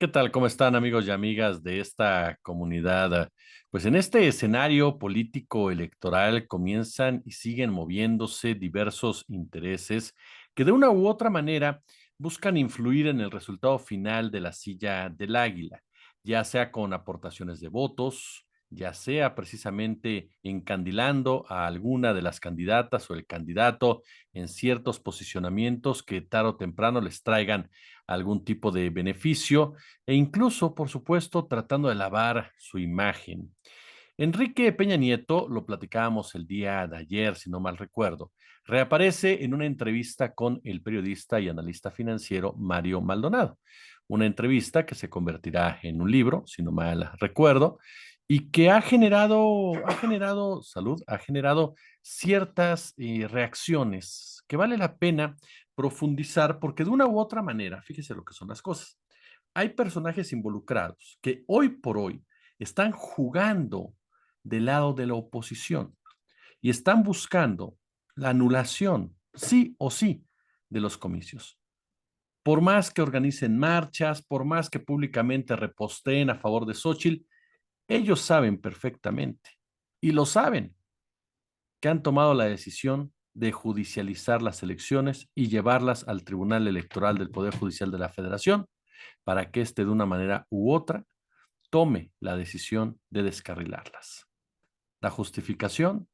¿Qué tal? ¿Cómo están amigos y amigas de esta comunidad? Pues en este escenario político electoral comienzan y siguen moviéndose diversos intereses que de una u otra manera buscan influir en el resultado final de la silla del águila, ya sea con aportaciones de votos, ya sea precisamente encandilando a alguna de las candidatas o el candidato en ciertos posicionamientos que tarde o temprano les traigan algún tipo de beneficio e incluso, por supuesto, tratando de lavar su imagen. Enrique Peña Nieto, lo platicábamos el día de ayer, si no mal recuerdo, reaparece en una entrevista con el periodista y analista financiero Mario Maldonado. Una entrevista que se convertirá en un libro, si no mal recuerdo, y que ha generado ciertas reacciones que vale la pena profundizar porque de una u otra manera, fíjese lo que son las cosas. Hay personajes involucrados que hoy por hoy están jugando del lado de la oposición y están buscando la anulación, sí o sí, de los comicios. Por más que organicen marchas, por más que públicamente reposteen a favor de Xochitl, ellos saben perfectamente, y lo saben, que han tomado la decisión de judicializar las elecciones y llevarlas al Tribunal Electoral del Poder Judicial de la Federación para que éste de una manera u otra tome la decisión de descarrilarlas. La justificación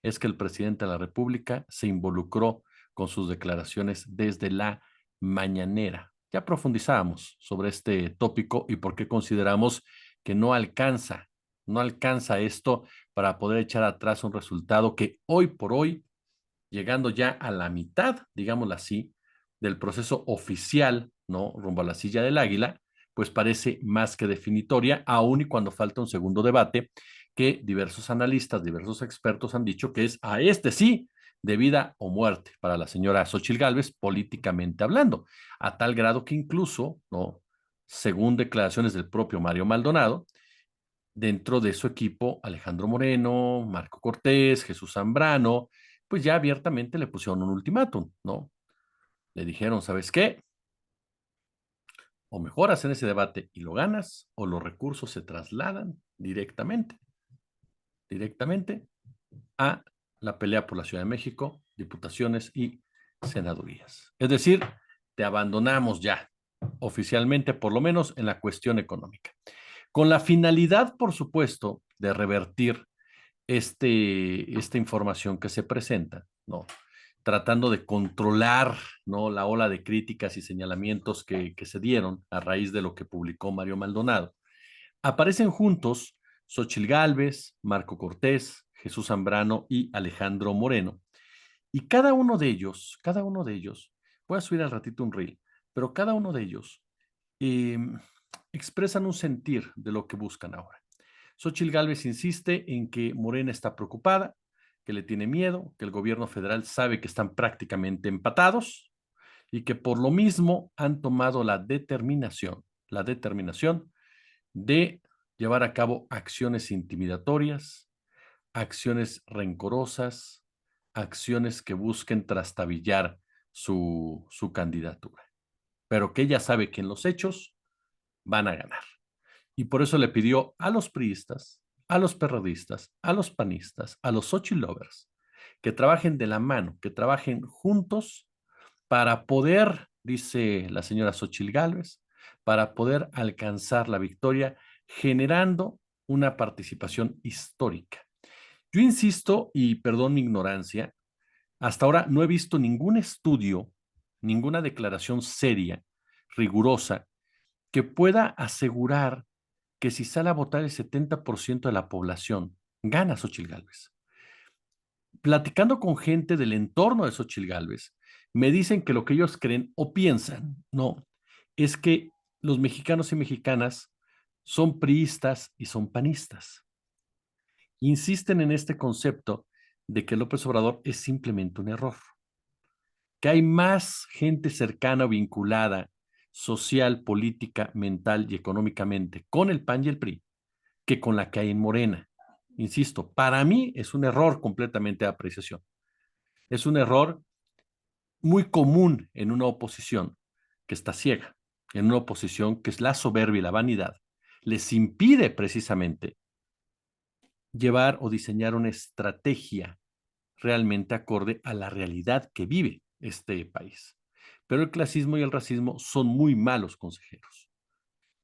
es que el presidente de la República se involucró con sus declaraciones desde la mañanera. Ya profundizábamos sobre este tópico y por qué consideramos que no alcanza esto para poder echar atrás un resultado que hoy por hoy, llegando ya a la mitad, digámoslo así, del proceso oficial, ¿no? Rumbo a la silla del águila, pues parece más que definitoria, aun y cuando falta un segundo debate que diversos analistas, diversos expertos han dicho que es a este sí de vida o muerte para la señora Xochitl Gálvez, políticamente hablando, a tal grado que incluso, ¿no? Según declaraciones del propio Mario Maldonado, dentro de su equipo, Alejandro Moreno, Marco Cortés, Jesús Zambrano, pues ya abiertamente le pusieron un ultimátum, ¿no? Le dijeron, ¿sabes qué? O mejoras en ese debate y lo ganas, o los recursos se trasladan directamente a la pelea por la Ciudad de México, diputaciones y senadurías. Es decir, te abandonamos ya, oficialmente, por lo menos en la cuestión económica. Con la finalidad, por supuesto, de revertir esta información que se presenta, ¿no? Tratando de controlar, ¿no? La ola de críticas y señalamientos que se dieron a raíz de lo que publicó Mario Maldonado. Aparecen juntos Xochitl Gálvez, Marco Cortés, Jesús Zambrano y Alejandro Moreno. Y cada uno de ellos, voy a subir al ratito un reel, pero cada uno de ellos eh, expresan un sentir de lo que buscan ahora. Xochitl Gálvez insiste en que Morena está preocupada, que le tiene miedo, que el gobierno federal sabe que están prácticamente empatados y que por lo mismo han tomado la determinación de llevar a cabo acciones intimidatorias, acciones rencorosas, acciones que busquen trastabillar su candidatura, pero que ella sabe que en los hechos van a ganar. Y por eso le pidió a los priistas, a los perredistas, a los panistas, a los Xochitl lovers, que trabajen de la mano, que trabajen juntos para poder, dice la señora Xochitl Gálvez, para poder alcanzar la victoria generando una participación histórica. Yo insisto, y perdón mi ignorancia, hasta ahora no he visto ningún estudio, ninguna declaración seria, rigurosa, que pueda asegurar que si sale a votar el 70% de la población, gana Xochitl Gálvez. Platicando con gente del entorno de Xochitl Gálvez, me dicen que lo que ellos creen o piensan, no, es que los mexicanos y mexicanas son priistas y son panistas. Insisten en este concepto de que López Obrador es simplemente un error, que hay más gente cercana o vinculada social, política, mental y económicamente con el PAN y el PRI que con la que hay en Morena. Insisto, para mí es un error completamente de apreciación. Es un error muy común en una oposición que está ciega. en una oposición que es la soberbia y la vanidad, les impide precisamente llevar o diseñar una estrategia realmente acorde a la realidad que vive este país. Pero el clasismo y el racismo son muy malos consejeros.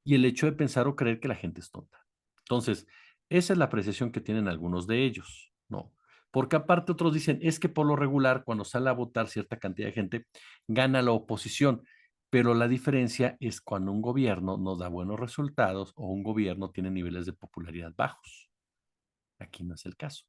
Y el hecho de pensar o creer que la gente es tonta. Entonces, esa es la apreciación que tienen algunos de ellos, ¿no? Porque aparte otros dicen, es que por lo regular, cuando sale a votar cierta cantidad de gente, gana la oposición. Pero la diferencia es cuando un gobierno no da buenos resultados o un gobierno tiene niveles de popularidad bajos. Aquí no es el caso.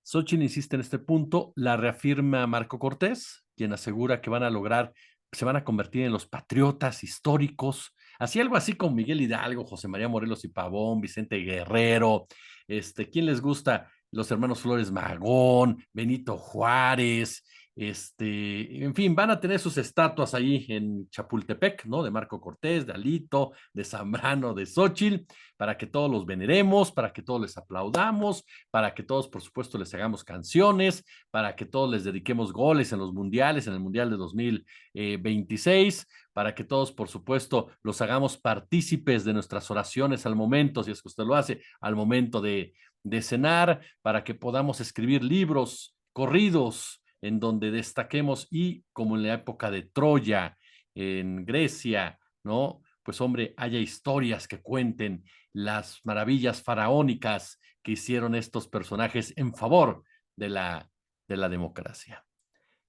Xochitl insiste en este punto, la reafirma Marco Cortés, quien asegura que van a lograr, se van a convertir en los patriotas históricos, así algo así con Miguel Hidalgo, José María Morelos y Pavón, Vicente Guerrero, ¿quién les gusta? Los hermanos Flores Magón, Benito Juárez, en fin, van a tener sus estatuas ahí en Chapultepec, ¿no? De Marco Cortés, de Alito, de Zambrano, de Xochitl, para que todos los veneremos, para que todos les aplaudamos, para que todos, por supuesto, les hagamos canciones, para que todos les dediquemos goles en los mundiales, en el Mundial de 2026, para que todos, por supuesto, los hagamos partícipes de nuestras oraciones al momento, si es que usted lo hace, al momento de cenar, para que podamos escribir libros, corridos, en donde destaquemos y como en la época de Troya, en Grecia, ¿no? Pues hombre, haya historias que cuenten las maravillas faraónicas que hicieron estos personajes en favor de la democracia.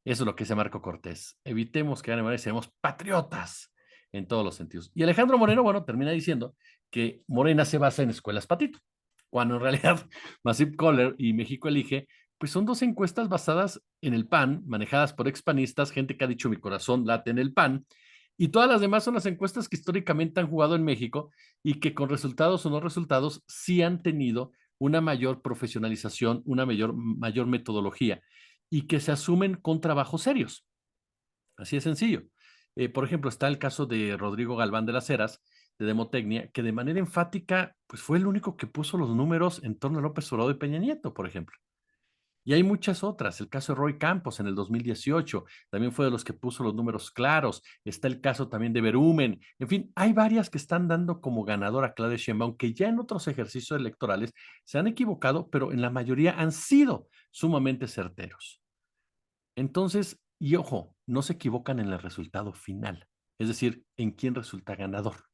Eso es lo que dice Marco Cortés. Evitemos que gane y seamos patriotas en todos los sentidos. Y Alejandro Moreno, bueno, termina diciendo que Morena se basa en escuelas patito, cuando en realidad Massive Caller y México Elige, pues son dos encuestas basadas en el PAN, manejadas por expanistas, gente que ha dicho mi corazón late en el PAN, y todas las demás son las encuestas que históricamente han jugado en México y que con resultados o no resultados sí han tenido una mayor profesionalización, una mayor metodología y que se asumen con trabajos serios. Así de sencillo. Por ejemplo, está el caso de Rodrigo Galván de las Heras, de Demotecnia, que de manera enfática, pues fue el único que puso los números en torno a López Obrador y Peña Nieto, por ejemplo. Y hay muchas otras. El caso de Roy Campos en el 2018 también fue de los que puso los números claros. Está el caso también de Berumen. En fin, hay varias que están dando como ganadora a Claudia Sheinbaum, que ya en otros ejercicios electorales se han equivocado, pero en la mayoría han sido sumamente certeros. Entonces, y ojo, no se equivocan en el resultado final, es decir, en quién resulta ganador.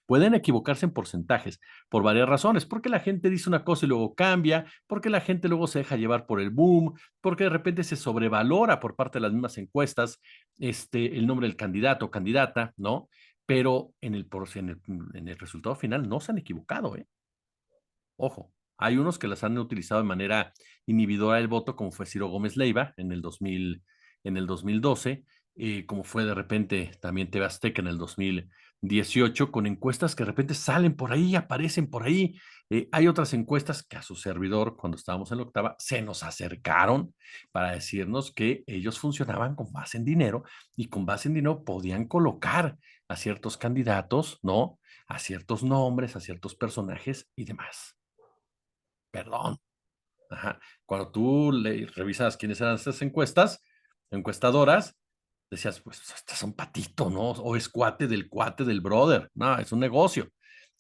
Pueden equivocarse en porcentajes por varias razones, porque la gente dice una cosa y luego cambia, porque la gente luego se deja llevar por el boom, porque de repente se sobrevalora por parte de las mismas encuestas el nombre del candidato o candidata, ¿no? Pero en el resultado final no se han equivocado, ¿eh? Ojo, hay unos que las han utilizado de manera inhibidora del voto, como fue Ciro Gómez Leiva en el 2012, como fue de repente también TV Azteca en el 2018, con encuestas que de repente salen por ahí, aparecen por ahí. Hay otras encuestas que a su servidor, cuando estábamos en la octava, se nos acercaron para decirnos que ellos funcionaban con base en dinero y con base en dinero podían colocar a ciertos candidatos, ¿no? A ciertos nombres, a ciertos personajes y demás. Perdón. Ajá. Cuando tú revisas quiénes eran estas encuestadoras, decías, pues este es un patito, ¿no? O es cuate del brother. No, es un negocio.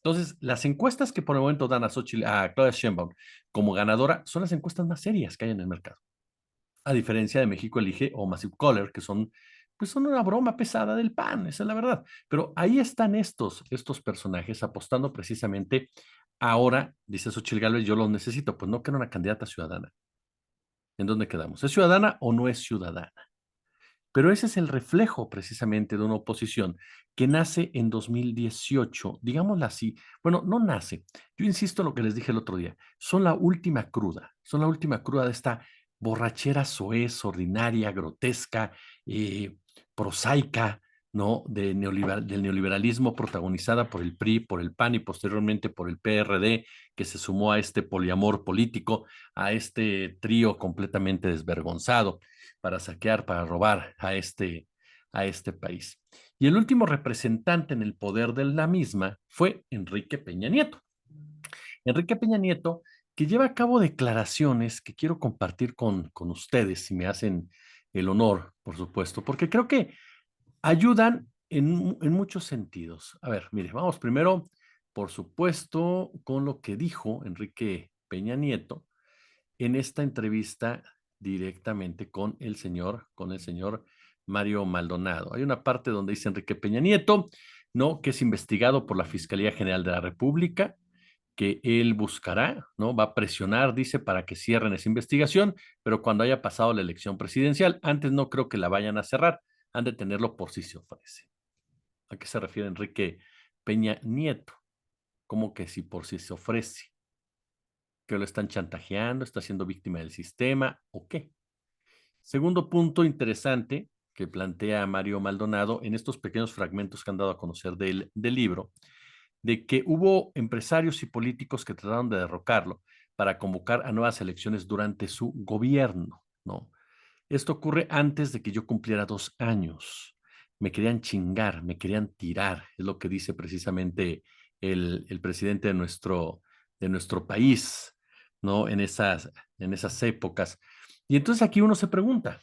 Entonces, las encuestas que por el momento dan a Claudia Sheinbaum como ganadora son las encuestas más serias que hay en el mercado. A diferencia de México Elige o Massive Caller, que pues son una broma pesada del PAN, esa es la verdad. Pero ahí están estos personajes apostando precisamente. Ahora, dice Xochitl Gálvez, yo los necesito. Pues no, que era una candidata ciudadana. ¿En dónde quedamos? ¿Es ciudadana o no es ciudadana? Pero ese es el reflejo precisamente de una oposición que nace en 2018, digámoslo así. Bueno, no nace. Yo insisto en lo que les dije el otro día. Son la última cruda de esta borrachera soez, ordinaria, grotesca, eh, prosaica, ¿no? Del neoliberalismo protagonizada por el PRI, por el PAN y posteriormente por el PRD, que se sumó a este poliamor político, a este trío completamente desvergonzado para saquear, para robar a este país. Y el último representante en el poder de la misma fue Enrique Peña Nieto. Enrique Peña Nieto, que lleva a cabo declaraciones que quiero compartir con ustedes, si me hacen el honor, por supuesto, porque creo que ayudan en muchos sentidos. A ver, mire, vamos primero, por supuesto, con lo que dijo Enrique Peña Nieto en esta entrevista directamente con el señor Mario Maldonado. Hay una parte donde dice Enrique Peña Nieto, ¿no? Que es investigado por la Fiscalía General de la República, que él buscará, ¿no? Va a presionar, dice, para que cierren esa investigación, pero cuando haya pasado la elección presidencial, antes no creo que la vayan a cerrar, han de tenerlo por si se ofrece. ¿A qué se refiere Enrique Peña Nieto? Como que si por si se ofrece, que lo están chantajeando, está siendo víctima del sistema o qué. Segundo punto interesante que plantea Mario Maldonado en estos pequeños fragmentos que han dado a conocer del libro, de que hubo empresarios y políticos que trataron de derrocarlo para convocar a nuevas elecciones durante su gobierno, ¿no? Esto ocurre antes de que yo cumpliera 2 años. Me querían chingar, me querían tirar, es lo que dice precisamente el presidente de nuestro país, ¿no? En esas épocas. Y entonces aquí uno se pregunta,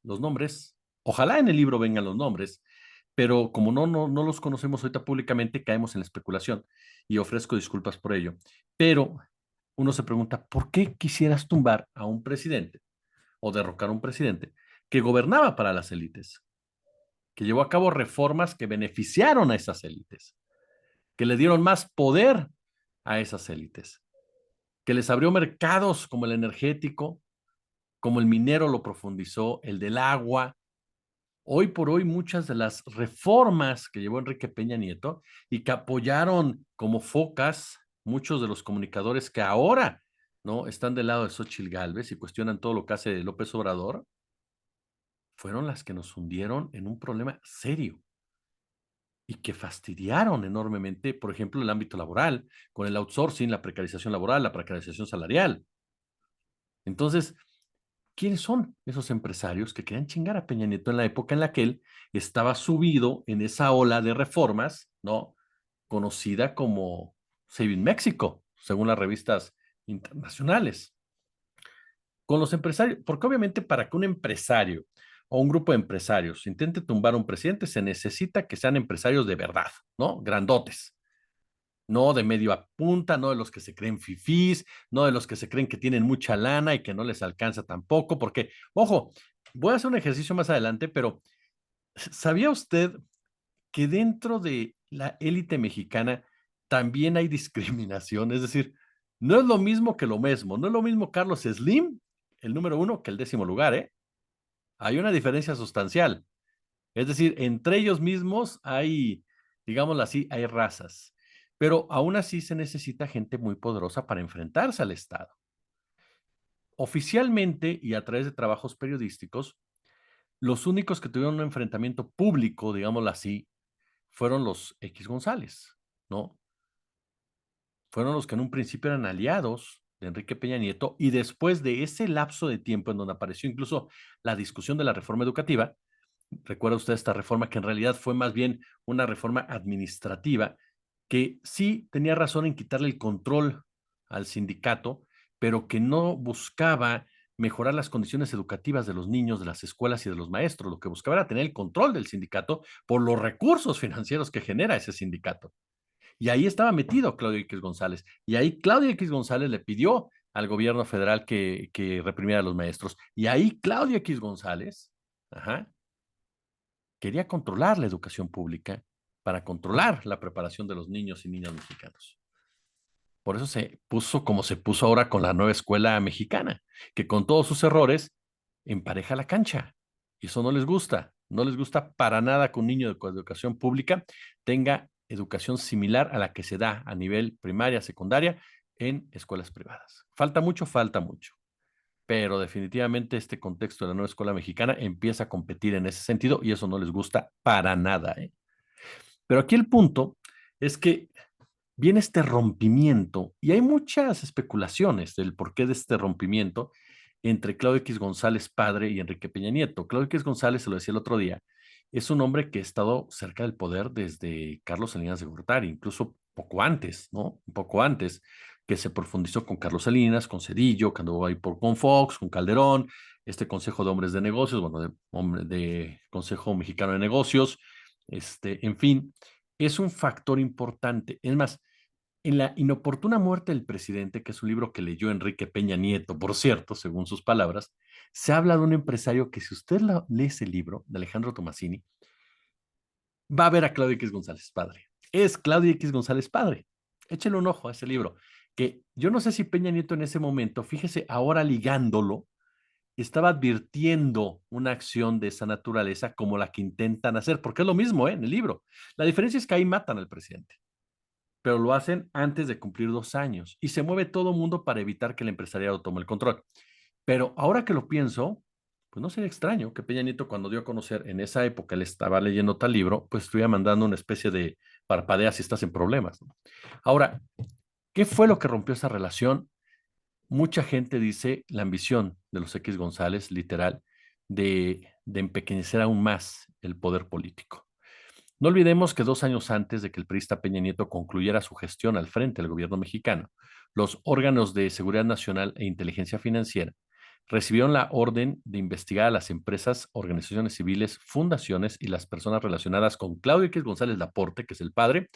los nombres, ojalá en el libro vengan los nombres, pero como no los conocemos ahorita públicamente, caemos en la especulación y ofrezco disculpas por ello. Pero uno se pregunta, ¿por qué quisieras tumbar a un presidente o derrocar a un presidente que gobernaba para las élites, que llevó a cabo reformas que beneficiaron a esas élites, que le dieron más poder a esas élites, que les abrió mercados como el energético, como el minero lo profundizó, el del agua? Hoy por hoy muchas de las reformas que llevó Enrique Peña Nieto y que apoyaron como focas muchos de los comunicadores que ahora, ¿no?, están del lado de Xóchitl Gálvez y cuestionan todo lo que hace López Obrador, fueron las que nos hundieron en un problema serio y que fastidiaron enormemente, por ejemplo, el ámbito laboral, con el outsourcing, la precarización laboral, la precarización salarial. Entonces, ¿quiénes son esos empresarios que querían chingar a Peña Nieto en la época en la que él estaba subido en esa ola de reformas, ¿no? Conocida como Saving México, según las revistas internacionales. Con los empresarios, porque obviamente para que un empresario o un grupo de empresarios intente tumbar a un presidente se necesita que sean empresarios de verdad, ¿no? Grandotes, no de medio a punta, no de los que se creen fifís, no de los que se creen que tienen mucha lana y que no les alcanza tampoco, porque, ojo, voy a hacer un ejercicio más adelante, pero ¿sabía usted que dentro de la élite mexicana también hay discriminación? Es decir, no es lo mismo que lo mismo, no es lo mismo Carlos Slim, el número uno, que el 10º lugar, ¿eh? Hay una diferencia sustancial. Es decir, entre ellos mismos hay, digámoslo así, hay razas. Pero aún así se necesita gente muy poderosa para enfrentarse al Estado. Oficialmente y a través de trabajos periodísticos, los únicos que tuvieron un enfrentamiento público, digámoslo así, fueron los X González, ¿no? Fueron los que en un principio eran aliados de Enrique Peña Nieto y después de ese lapso de tiempo en donde apareció incluso la discusión de la reforma educativa. Recuerda usted esta reforma que en realidad fue más bien una reforma administrativa que sí tenía razón en quitarle el control al sindicato, pero que no buscaba mejorar las condiciones educativas de los niños, de las escuelas y de los maestros. Lo que buscaba era tener el control del sindicato por los recursos financieros que genera ese sindicato. Y ahí estaba metido Claudio X González. Y ahí Claudio X González le pidió al gobierno federal que reprimiera a los maestros. Y ahí Claudio X González, ajá, quería controlar la educación pública para controlar la preparación de los niños y niñas mexicanos. Por eso se puso como se puso ahora con la nueva escuela mexicana, que con todos sus errores empareja la cancha. Y eso no les gusta. No les gusta para nada que un niño de educación pública tenga educación similar a la que se da a nivel primaria, secundaria en escuelas privadas. Falta mucho, falta mucho. Pero definitivamente este contexto de la nueva escuela mexicana empieza a competir en ese sentido y eso no les gusta para nada, ¿eh? Pero aquí el punto es que viene este rompimiento y hay muchas especulaciones del porqué de este rompimiento entre Claudio X González padre y Enrique Peña Nieto. Claudio X González, se lo decía el otro día, es un hombre que ha estado cerca del poder desde Carlos Salinas de Gortari, incluso poco antes, ¿no? Un poco antes, que se profundizó con Carlos Salinas, con Cedillo, que anduvo ahí con Fox, con Calderón, este Consejo de Hombres de Negocios, bueno, de Consejo Mexicano de Negocios, En fin, es un factor importante. Es más, en La inoportuna muerte del presidente, que es un libro que leyó Enrique Peña Nieto, por cierto, según sus palabras, se habla de un empresario que si usted lee ese libro de Alejandro Tomasini, va a ver a Claudio X González padre. Es Claudio X González padre. Échenle un ojo a ese libro, que yo no sé si Peña Nieto en ese momento, fíjese, ahora ligándolo, estaba advirtiendo una acción de esa naturaleza como la que intentan hacer, porque es lo mismo, en el libro. La diferencia es que ahí matan al presidente, pero lo hacen antes de cumplir 2 años y se mueve todo el mundo para evitar que el empresariado tome el control. Pero ahora que lo pienso, pues no sería extraño que Peña Nieto, cuando dio a conocer en esa época, él estaba leyendo tal libro, pues estuviera mandando una especie de parpadea si estás en problemas, ¿no? Ahora, ¿qué fue lo que rompió esa relación? Mucha gente dice la ambición de los X González, literal, de empequeñecer aún más el poder político. No olvidemos que 2 años antes de que el priista Peña Nieto concluyera su gestión al frente del gobierno mexicano, los órganos de seguridad nacional e inteligencia financiera recibieron la orden de investigar a las empresas, organizaciones civiles, fundaciones y las personas relacionadas con Claudio X González Laporte, que es el padre,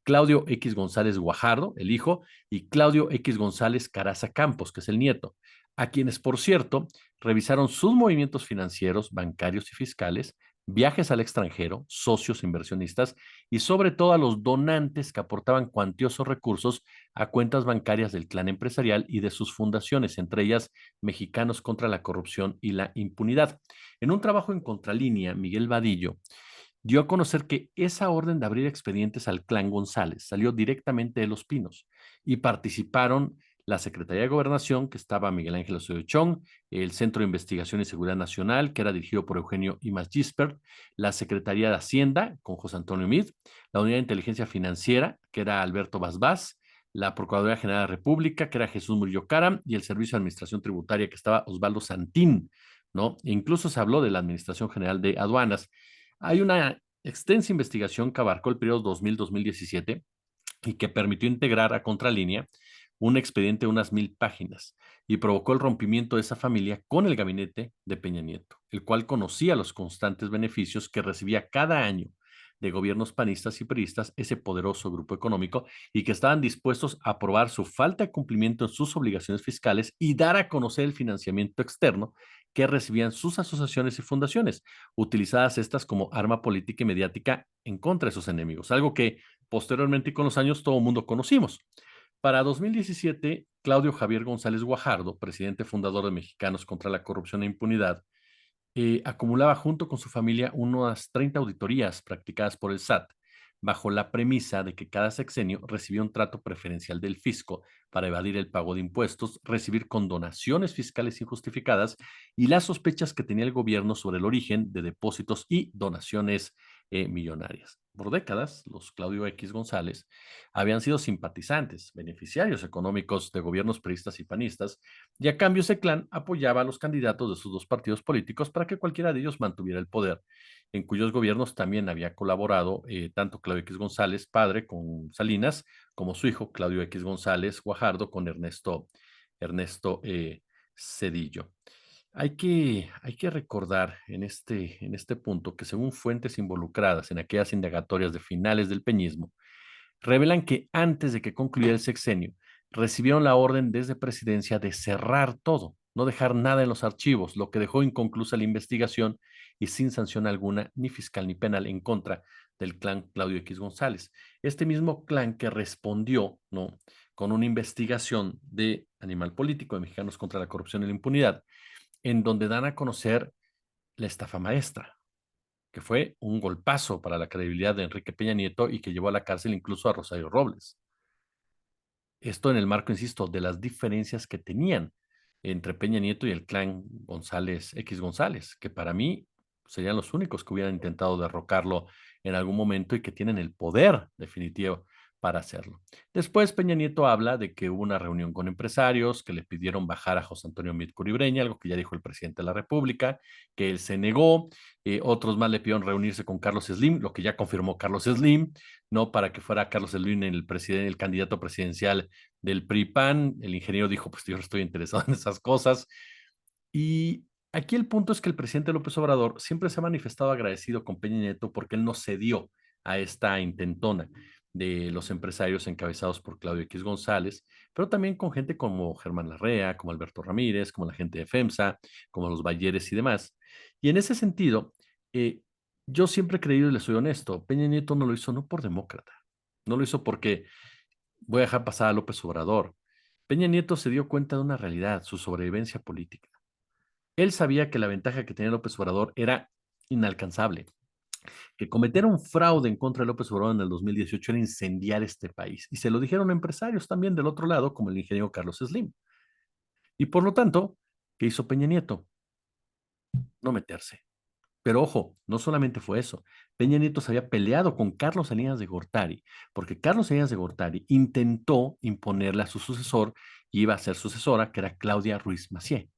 Claudio X González Guajardo, el hijo, y Claudio X González Caraza Campos, que es el nieto, a quienes, por cierto, revisaron sus movimientos financieros, bancarios y fiscales, viajes al extranjero, socios inversionistas y sobre todo a los donantes que aportaban cuantiosos recursos a cuentas bancarias del clan empresarial y de sus fundaciones, entre ellas Mexicanos contra la Corrupción y la Impunidad. En un trabajo en contralínea, Miguel Vadillo dio a conocer que esa orden de abrir expedientes al clan González salió directamente de Los Pinos y participaron la Secretaría de Gobernación, que estaba Miguel Ángel Osorio Chong, el Centro de Investigación y Seguridad Nacional, que era dirigido por Eugenio Imas Gispert, la Secretaría de Hacienda, con José Antonio Meade, la Unidad de Inteligencia Financiera, que era Alberto Basbás, la Procuraduría General de la República, que era Jesús Murillo Caram, y el Servicio de Administración Tributaria, que estaba Osvaldo Santín, ¿no? E incluso se habló de la Administración General de Aduanas. Hay una extensa investigación que abarcó el periodo 2000-2017 y que permitió integrar a Contralínea un expediente de unas 1000 páginas y provocó el rompimiento de esa familia con el gabinete de Peña Nieto, el cual conocía los constantes beneficios que recibía cada año de gobiernos panistas y priistas ese poderoso grupo económico y que estaban dispuestos a aprobar su falta de cumplimiento en sus obligaciones fiscales y dar a conocer el financiamiento externo que recibían sus asociaciones y fundaciones, utilizadas estas como arma política y mediática en contra de sus enemigos, algo que posteriormente y con los años todo el mundo conocimos. Para 2017, Claudio Javier González Guajardo, presidente fundador de Mexicanos contra la Corrupción e Impunidad, acumulaba junto con su familia unas 30 auditorías practicadas por el SAT, bajo la premisa de que cada sexenio recibía un trato preferencial del fisco para evadir el pago de impuestos, recibir condonaciones fiscales injustificadas y las sospechas que tenía el gobierno sobre el origen de depósitos y donaciones millonarias. Por décadas, los Claudio X González habían sido simpatizantes, beneficiarios económicos de gobiernos priistas y panistas, y a cambio ese clan apoyaba a los candidatos de sus dos partidos políticos para que cualquiera de ellos mantuviera el poder, en cuyos gobiernos también había colaborado tanto Claudio X González, padre, con Salinas, como su hijo Claudio X González Guajardo con Ernesto Cedillo. Hay que recordar en este punto que según fuentes involucradas en aquellas indagatorias de finales del peñismo, revelan que antes de que concluyera el sexenio, recibieron la orden desde presidencia de cerrar todo, no dejar nada en los archivos, lo que dejó inconclusa la investigación y sin sanción alguna, ni fiscal ni penal, en contra del clan Claudio X González. Este mismo clan que respondió, ¿no?, con una investigación de Animal Político de Mexicanos contra la Corrupción y la Impunidad, en donde dan a conocer la estafa maestra, que fue un golpazo para la credibilidad de Enrique Peña Nieto y que llevó a la cárcel incluso a Rosario Robles. Esto en el marco, insisto, de las diferencias que tenían entre Peña Nieto y el clan González, X González, que para mí serían los únicos que hubieran intentado derrocarlo en algún momento y que tienen el poder definitivo para hacerlo. Después Peña Nieto habla de que hubo una reunión con empresarios que le pidieron bajar a José Antonio Meade Curibreña, algo que ya dijo el presidente de la República, que él se negó. Otros más le pidieron reunirse con Carlos Slim, lo que ya confirmó Carlos Slim, no para que fuera Carlos Slim el candidato presidencial del PRI-PAN. El ingeniero dijo, pues yo no estoy interesado en esas cosas. Y Aquí el punto es que el presidente López Obrador siempre se ha manifestado agradecido con Peña Nieto porque él no cedió a esta intentona de los empresarios encabezados por Claudio X González, pero también con gente como Germán Larrea, como Alberto Ramírez, como la gente de FEMSA, como los Balleres y demás. Y en ese sentido, eh, yo siempre he creído, y le soy honesto, Peña Nieto no lo hizo no por demócrata, no lo hizo porque voy a dejar pasar a López Obrador. Peña Nieto se dio cuenta de una realidad, su sobrevivencia política. Él sabía que la ventaja que tenía López Obrador era inalcanzable, que cometer un fraude en contra de López Obrador en el 2018 era incendiar este país. Y se lo dijeron empresarios también del otro lado, como el ingeniero Carlos Slim. Y por lo tanto, ¿qué hizo Peña Nieto? No meterse. Pero ojo, no solamente fue eso. Peña Nieto se había peleado con Carlos Salinas de Gortari, porque Carlos Salinas de Gortari intentó imponerle a su sucesor, y iba a ser sucesora, que era Claudia Ruiz Massieu.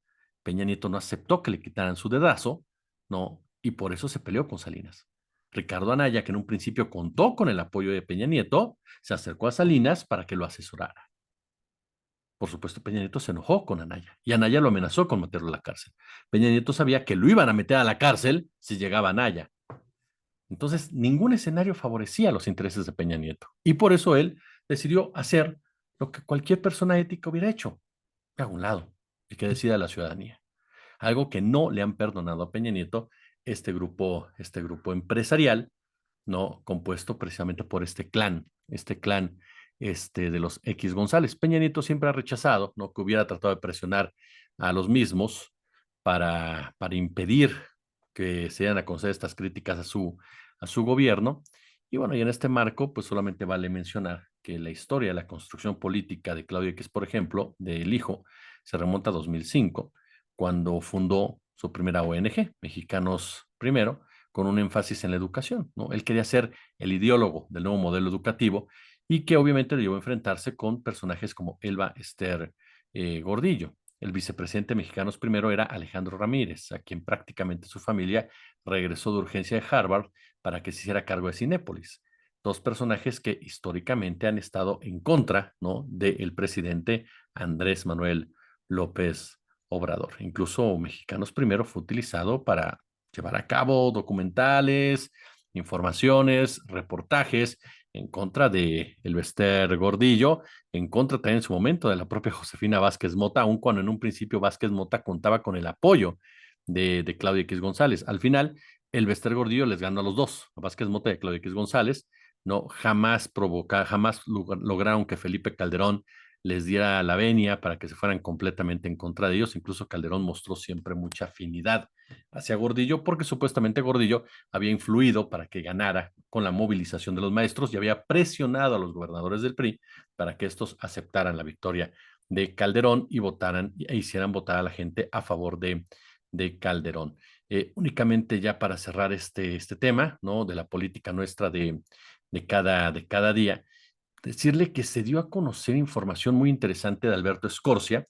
Peña Nieto no aceptó que le quitaran su dedazo, ¿no? Y por eso se peleó con Salinas. Ricardo Anaya, que en un principio contó con el apoyo de Peña Nieto, se acercó a Salinas para que lo asesorara. Por supuesto, Peña Nieto se enojó con Anaya y Anaya lo amenazó con meterlo a la cárcel. Peña Nieto sabía que lo iban a meter a la cárcel si llegaba Anaya. Entonces, ningún escenario favorecía los intereses de Peña Nieto. Y por eso él decidió hacer lo que cualquier persona ética hubiera hecho, a un lado, y que decida la ciudadanía. Algo que no le han perdonado a Peña Nieto, este grupo empresarial, ¿no? Compuesto precisamente por este clan de los X González. Peña Nieto siempre ha rechazado, ¿no? Que hubiera tratado de presionar a los mismos para impedir que se dieran a conocer estas críticas a su gobierno. Y bueno, y en este marco, pues solamente vale mencionar que la historia de la construcción política de Claudio X, por ejemplo, del hijo, se remonta a 2005, cuando fundó su primera ONG, Mexicanos Primero, con un énfasis en la educación, ¿no? Él quería ser el ideólogo del nuevo modelo educativo y que obviamente le llevó a enfrentarse con personajes como Elba Ester Gordillo. El vicepresidente Mexicanos Primero era Alejandro Ramírez, a quien prácticamente su familia regresó de urgencia de Harvard para que se hiciera cargo de Cinépolis. Dos personajes que históricamente han estado en contra, ¿no? Del presidente Andrés Manuel López Obrador. Incluso Mexicanos Primero fue utilizado para llevar a cabo documentales, informaciones, reportajes en contra de Elbester Gordillo, en contra también en su momento de la propia Josefina Vázquez Mota, aun cuando en un principio Vázquez Mota contaba con el apoyo de Claudia X González. Al final, Elbester Gordillo les ganó a los dos, a Vázquez Mota y a Claudia X González, no jamás lograron que Felipe Calderón les diera la venia para que se fueran completamente en contra de ellos. Incluso Calderón mostró siempre mucha afinidad hacia Gordillo, porque supuestamente Gordillo había influido para que ganara con la movilización de los maestros y había presionado a los gobernadores del PRI para que estos aceptaran la victoria de Calderón y votaran e hicieran votar a la gente a favor de Calderón. Únicamente ya para cerrar este tema, ¿no? De la política nuestra de cada día, decirle que se dio a conocer información muy interesante de Alberto Escorcia,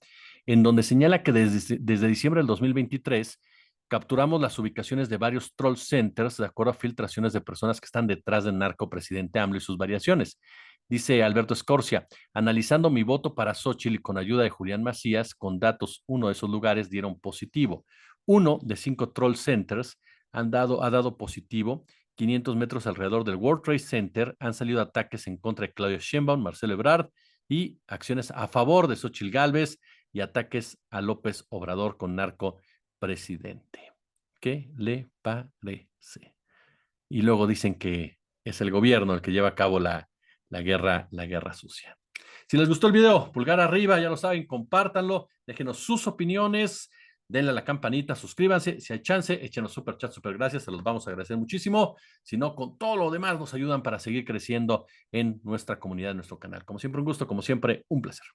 en donde señala que desde diciembre del 2023 capturamos las ubicaciones de varios troll centers de acuerdo a filtraciones de personas que están detrás del narcopresidente AMLO y sus variaciones. Dice Alberto Escorcia, analizando mi voto para Xochitl y con ayuda de Julián Macías, con datos, uno de esos lugares dieron positivo. Uno de 5 troll centers ha dado positivo. 500 metros alrededor del World Trade Center han salido ataques en contra de Claudio Sheinbaum, Marcelo Ebrard y acciones a favor de Xochitl Gálvez y ataques a López Obrador con narco presidente. ¿Qué le parece? Y luego dicen que es el gobierno el que lleva a cabo la guerra sucia. Si les gustó el video, pulgar arriba, ya lo saben, compártanlo, déjenos sus opiniones, denle a la campanita, suscríbanse, si hay chance, échenos super chat, super gracias, se los vamos a agradecer muchísimo. Si no, con todo lo demás nos ayudan para seguir creciendo en nuestra comunidad, en nuestro canal. Como siempre, un gusto, como siempre, un placer.